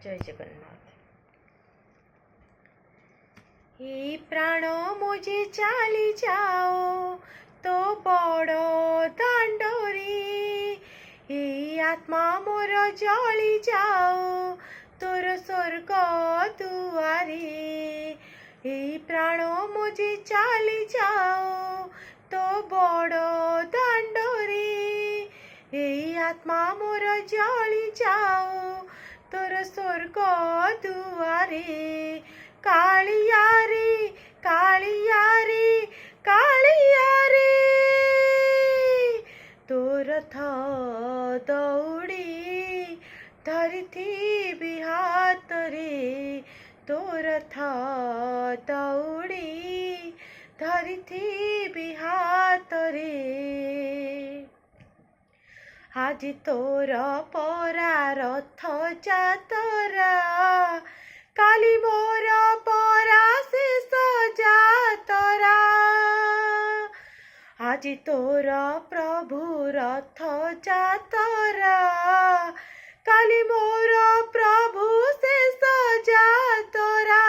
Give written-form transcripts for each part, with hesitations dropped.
जय जगन्नाथ। हे प्राण मुझे चली जाओ तो बड़ दांडरी, हे आत्मा मोर जली जाओ तोर स्वर्ग दुआरे। हे प्राण मुझे चली जाओ तो बड़ दांडरी, हे आत्मा मोर जली जाओ तोर स्वर्ग दुआरे। कालिया रे कालिया रे कालिया रे, तोर था दौड़ी धरिथी हाथ रे, तोर था दौड़ी धरिथी हाथ रे। आज तोर परा रथ जातरा, काली मोर परा शेष जातरा। आज तोर प्रभु रथ जातरा, काली मोर प्रभु शेष जातरा।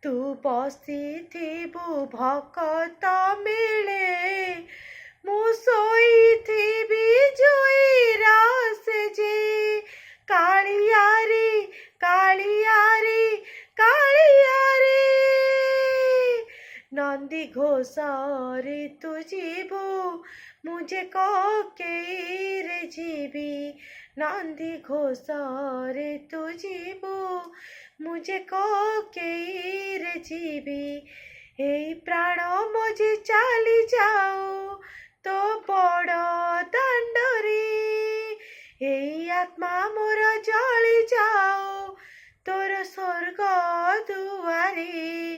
तू बसिथिबु भक्त मिले, मु शोइथिबि जोईर सेजे। कालिया रे कालिया रे कालिया रे, नंदी घोष रे तू जीवु मुझे ककेई रे जीवी। नंदी घोष रे तू जीवु मुझे ककेई रे जीवी। हे प्राण मुझे चली जाओ तो बड़ दांडरी, हे आत्मा मोर जली जाओ तोर स्वर्ग दुआरे।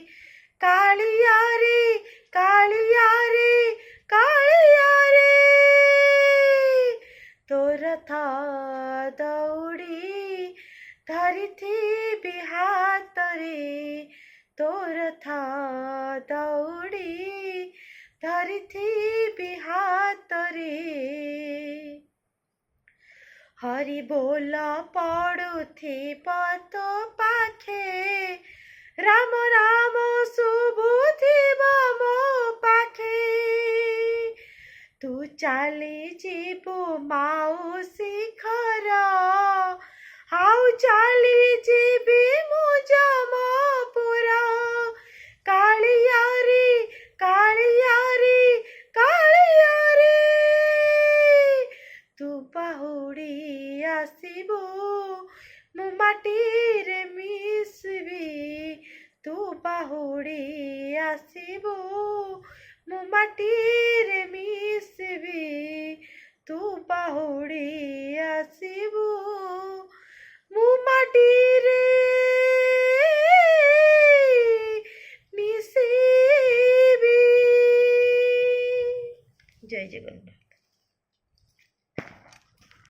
कालिया रे कालिया रे कालिया रे, तोर था दौड़ी धरिथी हाथ रे, तोर था दौड़ी धरिथी हाथ रे। हरि बोल पड़ुथिब तो पाखे, राम राम शुभुथिब मो पाखे। तू चली जीवु माउसी घर, आउ चली जीवी मु जमपुर। कालिया रे कालिया रे कालिया रे, तू बाहुड़ी आसिबु मु माटी रे मिसबी। तू बाहुड़ी आसिबु मु माटी रे मिसबी। तू बाहुड़ी आसिबु मु माटी रे मिसबी। जय जगन्नाथ।